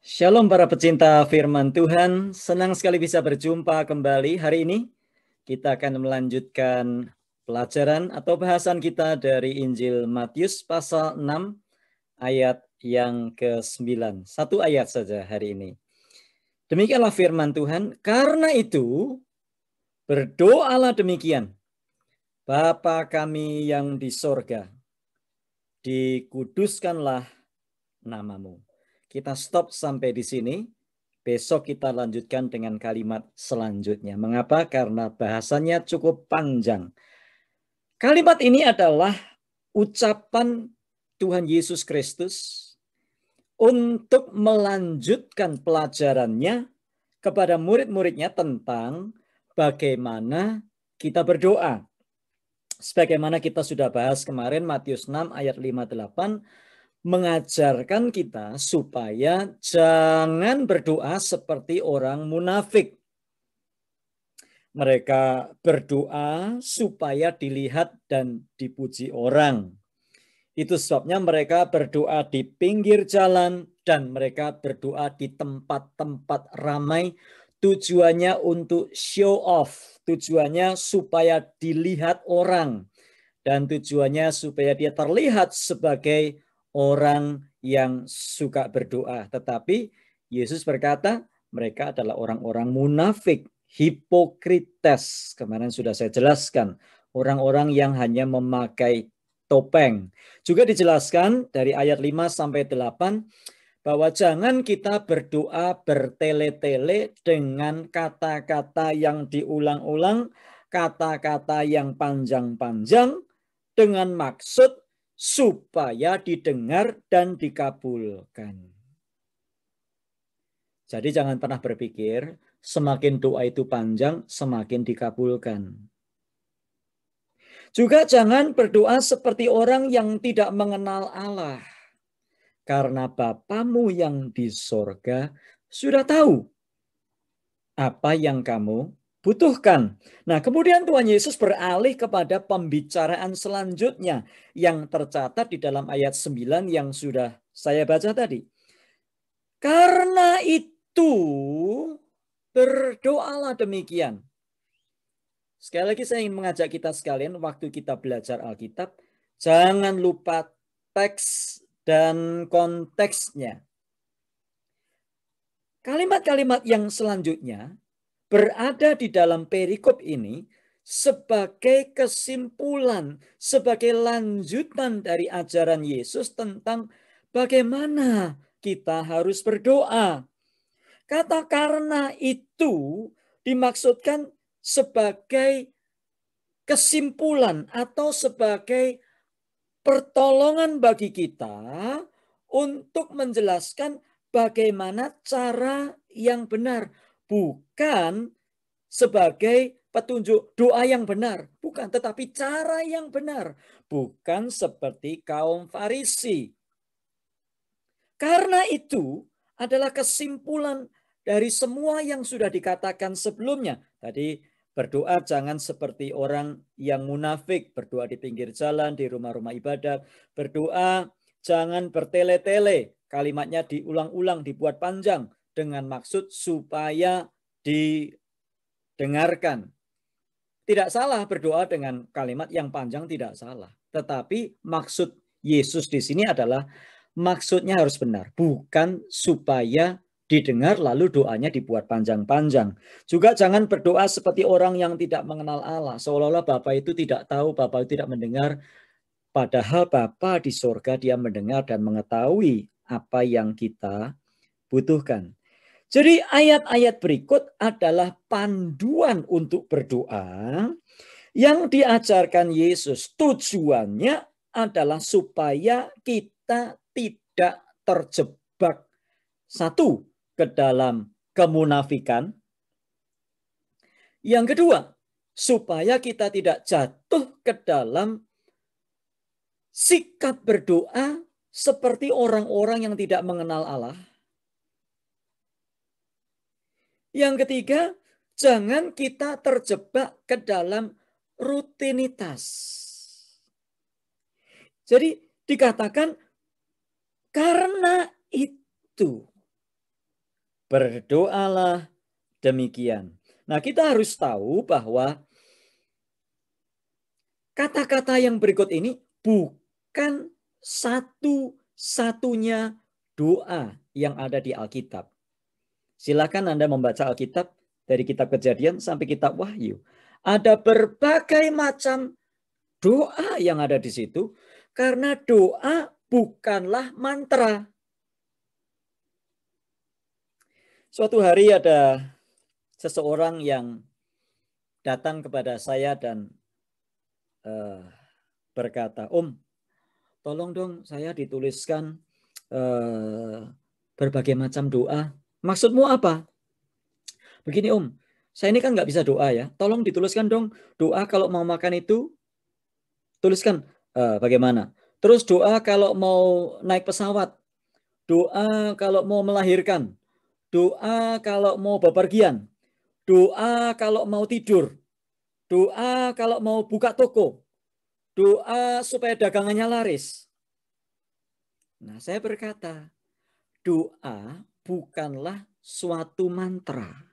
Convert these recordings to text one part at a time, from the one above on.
Shalom para pecinta firman Tuhan, senang sekali bisa berjumpa kembali. Hari ini kita akan melanjutkan pelajaran atau bahasan kita dari Injil Matius pasal 6 ayat yang ke-9. Satu ayat saja hari ini. Demikianlah firman Tuhan, karena itu berdoalah demikian. Bapa kami yang di sorga, dikuduskanlah namamu. Kita stop sampai di sini. Besok kita lanjutkan dengan kalimat selanjutnya. Mengapa? Karena bahasanya cukup panjang. Kalimat ini adalah ucapan Tuhan Yesus Kristus untuk melanjutkan pelajarannya kepada murid-muridnya tentang bagaimana kita berdoa. Sebagaimana kita sudah bahas kemarin, Matius 6 ayat 58, mengajarkan kita supaya jangan berdoa seperti orang munafik. Mereka berdoa supaya dilihat dan dipuji orang. Itu sebabnya mereka berdoa di pinggir jalan dan mereka berdoa di tempat-tempat ramai. Tujuannya untuk show off. Tujuannya supaya dilihat orang. Dan tujuannya supaya dia terlihat sebagai orang yang suka berdoa. Tetapi Yesus berkata, mereka adalah orang-orang munafik, hipokrites. Kemarin sudah saya jelaskan, orang-orang yang hanya memakai topeng. Juga dijelaskan dari ayat 5 sampai 8 bahwa jangan kita berdoa bertele-tele dengan kata-kata yang diulang-ulang, kata-kata yang panjang-panjang, dengan maksud supaya didengar dan dikabulkan. Jadi jangan pernah berpikir semakin doa itu panjang, semakin dikabulkan. Juga jangan berdoa seperti orang yang tidak mengenal Allah. Karena Bapamu yang di sorga sudah tahu apa yang kamu butuhkan. Nah, kemudian Tuhan Yesus beralih kepada pembicaraan selanjutnya yang tercatat di dalam ayat 9 yang sudah saya baca tadi. Karena itu berdoalah demikian. Sekali lagi saya ingin mengajak kita sekalian waktu kita belajar Alkitab, jangan lupa teks dan konteksnya. Kalimat-kalimat yang selanjutnya berada di dalam perikop ini sebagai kesimpulan, sebagai lanjutan dari ajaran Yesus tentang bagaimana kita harus berdoa. Kata karena itu dimaksudkan sebagai kesimpulan atau sebagai pertolongan bagi kita untuk menjelaskan bagaimana cara yang benar. Bukan sebagai petunjuk doa yang benar. Bukan, tetapi cara yang benar. Bukan seperti kaum Farisi. Karena itu adalah kesimpulan dari semua yang sudah dikatakan sebelumnya. Tadi berdoa jangan seperti orang yang munafik. Berdoa di pinggir jalan, di rumah-rumah ibadat. Berdoa jangan bertele-tele. Kalimatnya diulang-ulang, dibuat panjang. Dengan maksud supaya didengarkan. Tidak salah berdoa dengan kalimat yang panjang, tidak salah. Tetapi maksud Yesus di sini adalah maksudnya harus benar. Bukan supaya didengar lalu doanya dibuat panjang-panjang. Juga jangan berdoa seperti orang yang tidak mengenal Allah. Seolah-olah Bapa itu tidak tahu, Bapa itu tidak mendengar. Padahal Bapa di sorga dia mendengar dan mengetahui apa yang kita butuhkan. Jadi ayat-ayat berikut adalah panduan untuk berdoa yang diajarkan Yesus. Tujuannya adalah supaya kita tidak terjebak satu ke dalam kemunafikan. Yang kedua, supaya kita tidak jatuh ke dalam sikap berdoa seperti orang-orang yang tidak mengenal Allah. Yang ketiga, jangan kita terjebak ke dalam rutinitas. Jadi dikatakan karena itu. berdoalah demikian. Nah, kita harus tahu bahwa kata-kata yang berikut ini bukan satu-satunya doa yang ada di Alkitab. Silakan Anda membaca Alkitab dari kitab Kejadian sampai kitab Wahyu. Ada berbagai macam doa yang ada di situ karena doa bukanlah mantra. Suatu hari ada seseorang yang datang kepada saya dan berkata, "Om, tolong dong saya dituliskan berbagai macam doa. Maksudmu apa?" "Begini Om, saya ini kan nggak bisa doa ya. Tolong dituliskan dong doa kalau mau makan itu, tuliskan bagaimana. Terus doa kalau mau naik pesawat, doa kalau mau melahirkan, doa kalau mau bepergian, doa kalau mau tidur, doa kalau mau buka toko, doa supaya dagangannya laris." Nah, saya berkata, doa bukanlah suatu mantra.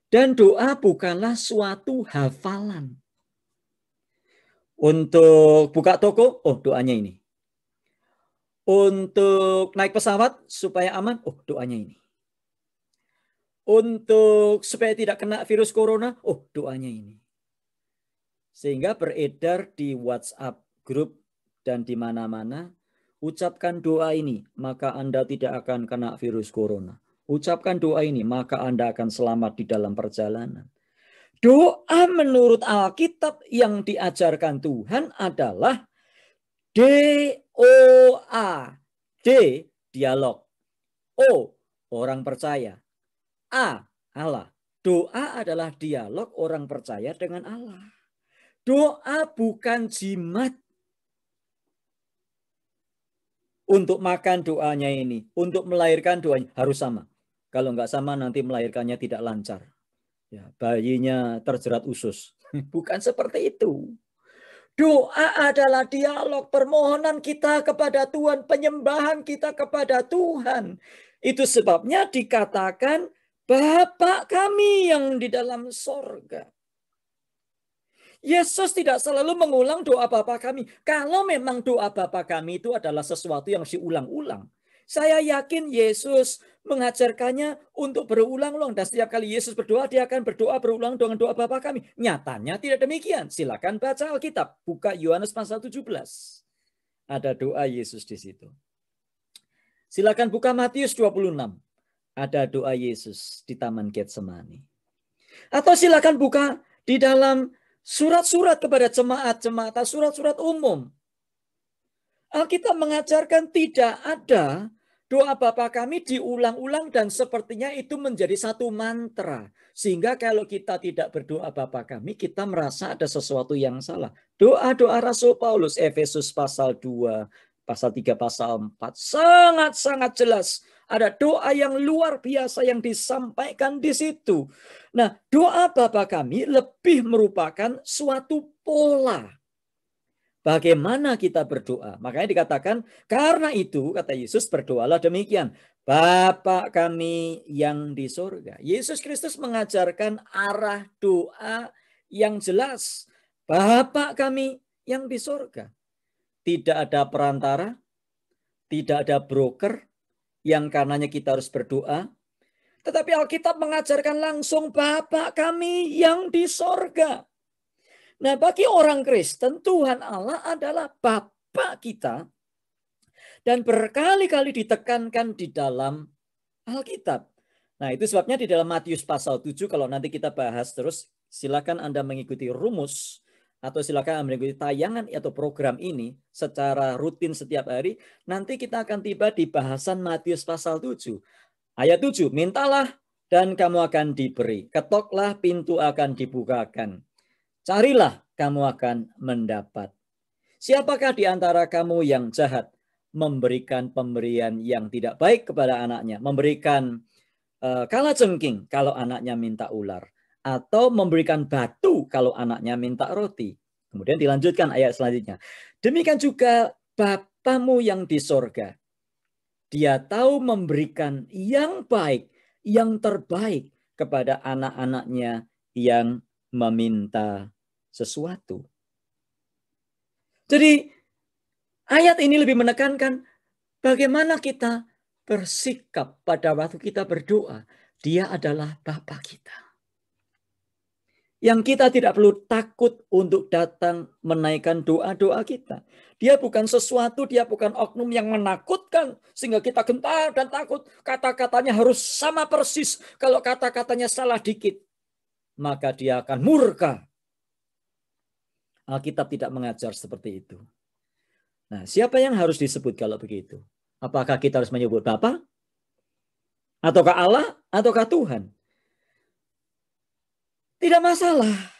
Dan doa bukanlah suatu hafalan. Untuk buka toko, oh doanya ini. Untuk naik pesawat supaya aman, oh doanya ini. Untuk supaya tidak kena virus corona, oh doanya ini. Sehingga beredar di WhatsApp grup dan di mana-mana, ucapkan doa ini, maka Anda tidak akan kena virus corona. Ucapkan doa ini, maka Anda akan selamat di dalam perjalanan. Doa menurut Alkitab yang diajarkan Tuhan adalah DOA. D, dialog. O, orang percaya. A, Allah. Doa adalah dialog orang percaya dengan Allah. Doa bukan jimat. Untuk makan doanya ini, untuk melahirkan doanya harus sama. Kalau nggak sama nanti melahirkannya tidak lancar. Ya, bayinya terjerat usus. Bukan seperti itu. Doa adalah dialog permohonan kita kepada Tuhan, penyembahan kita kepada Tuhan. Itu sebabnya dikatakan Bapa kami yang di dalam sorga. Yesus tidak selalu mengulang doa Bapa kami. Kalau memang doa Bapa kami itu adalah sesuatu yang diulang-ulang. Saya yakin Yesus mengajarkannya untuk berulang-ulang. Dan setiap kali Yesus berdoa, dia akan berdoa berulang dengan doa Bapa kami. Nyatanya tidak demikian. Silakan baca Alkitab. Buka Yohanes pasal 17. Ada doa Yesus di situ. Silakan buka Matius 26. Ada doa Yesus di Taman Getsemani. Atau silakan buka di dalam surat-surat kepada jemaat-jemaat, surat-surat umum. Alkitab mengajarkan tidak ada doa Bapa kami diulang-ulang dan sepertinya itu menjadi satu mantra. Sehingga kalau kita tidak berdoa Bapa kami, kita merasa ada sesuatu yang salah. Doa-doa Rasul Paulus, Efesus pasal 2, pasal 3, pasal 4, sangat-sangat jelas. Ada doa yang luar biasa yang disampaikan di situ. Nah, doa Bapa kami lebih merupakan suatu pola. Bagaimana kita berdoa? Makanya dikatakan, karena itu, kata Yesus, berdoalah demikian. Bapa kami yang di surga. Yesus Kristus mengajarkan arah doa yang jelas. Bapa kami yang di surga. Tidak ada perantara, tidak ada broker yang karenanya kita harus berdoa. Tetapi Alkitab mengajarkan langsung Bapa kami yang di surga. Nah, bagi orang Kristen, Tuhan Allah adalah Bapa kita dan berkali-kali ditekankan di dalam Alkitab. Nah, itu sebabnya di dalam Matius pasal 7, kalau nanti kita bahas terus, silakan Anda mengikuti rumus atau silakan Anda mengikuti tayangan atau program ini secara rutin setiap hari. Nanti kita akan tiba di bahasan Matius pasal 7. Ayat 7, mintalah dan kamu akan diberi. Ketoklah, pintu akan dibukakan. Carilah, kamu akan mendapat. Siapakah di antara kamu yang jahat memberikan pemberian yang tidak baik kepada anaknya? Memberikan kalajengking kalau anaknya minta ular. Atau memberikan batu kalau anaknya minta roti. Kemudian dilanjutkan ayat selanjutnya. Demikian juga Bapamu yang di sorga. Dia tahu memberikan yang baik yang terbaik kepada anak-anaknya yang meminta sesuatu. Jadi ayat ini lebih menekankan bagaimana kita bersikap pada waktu kita berdoa. Dia adalah Bapa kita. Yang kita tidak perlu takut untuk datang menaikkan doa-doa kita. Dia bukan sesuatu, dia bukan oknum yang menakutkan. Sehingga kita gentar dan takut. Kata-katanya harus sama persis. Kalau kata-katanya salah dikit, maka dia akan murka. Alkitab tidak mengajar seperti itu. Nah, siapa yang harus disebut kalau begitu? Apakah kita harus menyebut Bapa? Ataukah Allah? Ataukah Tuhan? Tidak masalah.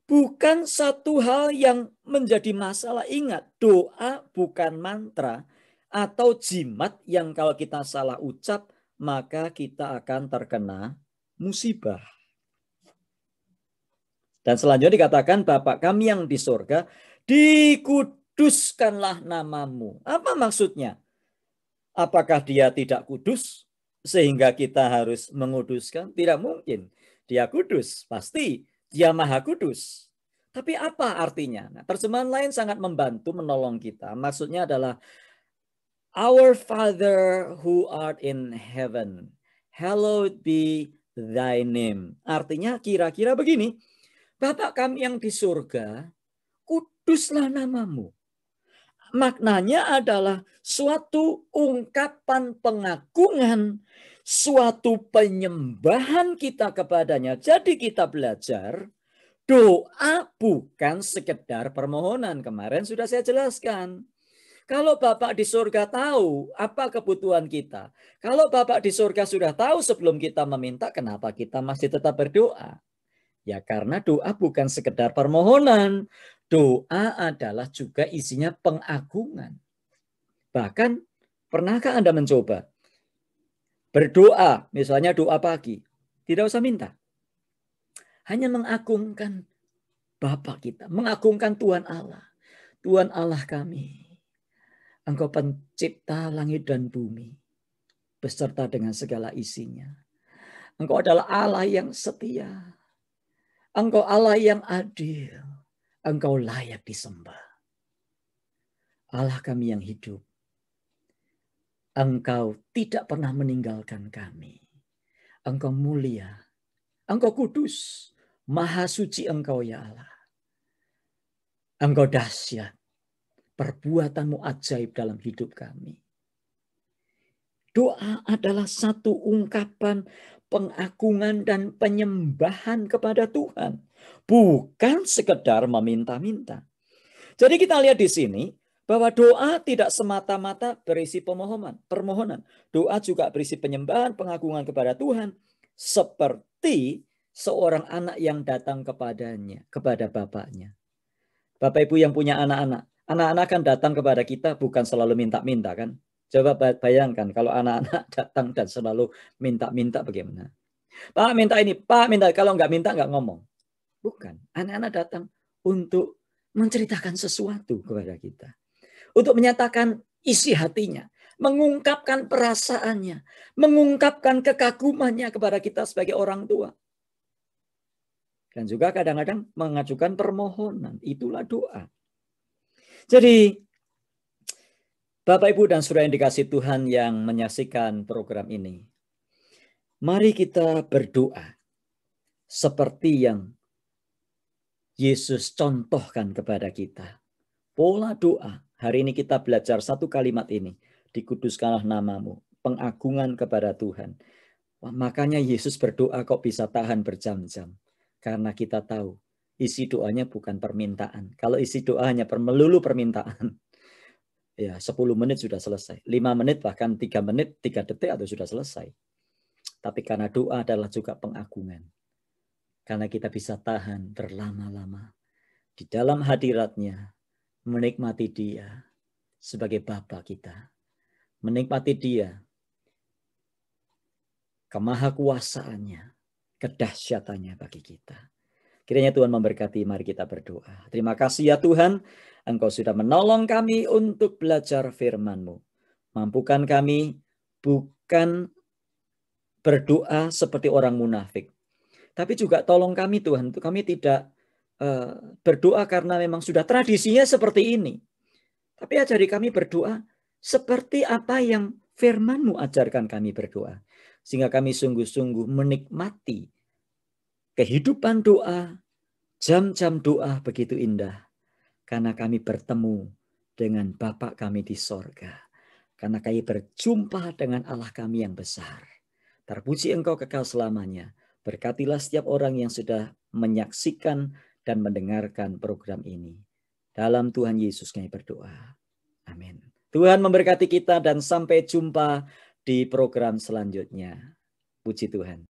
Bukan satu hal yang menjadi masalah. Ingat, doa bukan mantra atau jimat yang kalau kita salah ucap, maka kita akan terkena musibah. Dan selanjutnya dikatakan, Bapa kami yang di surga, dikuduskanlah namamu. Apa maksudnya? Apakah dia tidak kudus sehingga kita harus menguduskan? Tidak mungkin. Dia kudus, pasti dia maha kudus. Tapi apa artinya? Nah, terjemahan lain sangat membantu menolong kita. Maksudnya adalah Our Father who art in heaven, hallowed be thy name. Artinya kira-kira begini, Bapa kami yang di surga, kuduslah namamu. Maknanya adalah suatu ungkapan pengagungan, suatu penyembahan kita kepadanya. Jadi kita belajar doa bukan sekedar permohonan. Kemarin sudah saya jelaskan. Kalau Bapak di surga tahu apa kebutuhan kita. Kalau Bapak di surga sudah tahu sebelum kita meminta, kenapa kita masih tetap berdoa? Ya karena doa bukan sekedar permohonan. Doa adalah juga isinya pengagungan. Bahkan pernahkah Anda mencoba berdoa, misalnya doa pagi, tidak usah minta. Hanya mengagungkan Bapa kita, mengagungkan Tuhan Allah. Tuhan Allah kami, Engkau pencipta langit dan bumi, beserta dengan segala isinya. Engkau adalah Allah yang setia. Engkau Allah yang adil. Engkau layak disembah. Allah kami yang hidup. Engkau tidak pernah meninggalkan kami. Engkau mulia. Engkau kudus. Maha suci Engkau ya Allah. Engkau dahsyat. Perbuatanmu ajaib dalam hidup kami. Doa adalah satu ungkapan pengagungan dan penyembahan kepada Tuhan. Bukan sekedar meminta-minta. Jadi kita lihat di sini bahwa doa tidak semata-mata berisi permohonan. Doa juga berisi penyembahan, pengagungan kepada Tuhan. Seperti seorang anak yang datang kepadanya, kepada bapaknya. Bapak Ibu yang punya anak-anak. Anak-anak kan datang kepada kita bukan selalu minta-minta kan. Coba bayangkan kalau anak-anak datang dan selalu minta-minta bagaimana. Pak minta ini, Pak minta. Kalau nggak minta nggak ngomong. Bukan. Anak-anak datang untuk menceritakan sesuatu kepada kita. Untuk menyatakan isi hatinya. Mengungkapkan perasaannya. Mengungkapkan kekagumannya kepada kita sebagai orang tua. Dan juga kadang-kadang mengajukan permohonan. Itulah doa. Jadi Bapak, Ibu, dan Saudara yang dikasihi Tuhan yang menyaksikan program ini. Mari kita berdoa seperti yang Yesus contohkan kepada kita. Pola doa. Hari ini kita belajar satu kalimat ini. Dikuduskanlah namamu. Pengagungan kepada Tuhan. Makanya Yesus berdoa kok bisa tahan berjam-jam. Karena kita tahu isi doanya bukan permintaan. Kalau isi doa hanya melulu permintaan. Ya 10 menit sudah selesai. 5 menit bahkan 3 menit, 3 detik atau sudah selesai. Tapi karena doa adalah juga pengagungan. Karena kita bisa tahan berlama-lama. Di dalam hadiratnya. Menikmati dia sebagai Bapa kita. Menikmati dia. Kemahakuasaannya. Kedahsyatannya bagi kita. Kiranya Tuhan memberkati, mari kita berdoa. Terima kasih ya Tuhan. Engkau sudah menolong kami untuk belajar firman-Mu. Mampukan kami bukan berdoa seperti orang munafik. Tapi juga tolong kami Tuhan, untuk kami tidak berdoa karena memang sudah tradisinya seperti ini. Tapi ajari kami berdoa seperti apa yang firman-Mu ajarkan kami berdoa. Sehingga kami sungguh-sungguh menikmati kehidupan doa, jam-jam doa begitu indah. Karena kami bertemu dengan Bapa kami di sorga. Karena kami berjumpa dengan Allah kami yang besar. Terpuji Engkau kekal selamanya. Berkatilah setiap orang yang sudah menyaksikan dan mendengarkan program ini. Dalam Tuhan Yesus kami berdoa. Amin. Tuhan memberkati kita dan sampai jumpa di program selanjutnya. Puji Tuhan.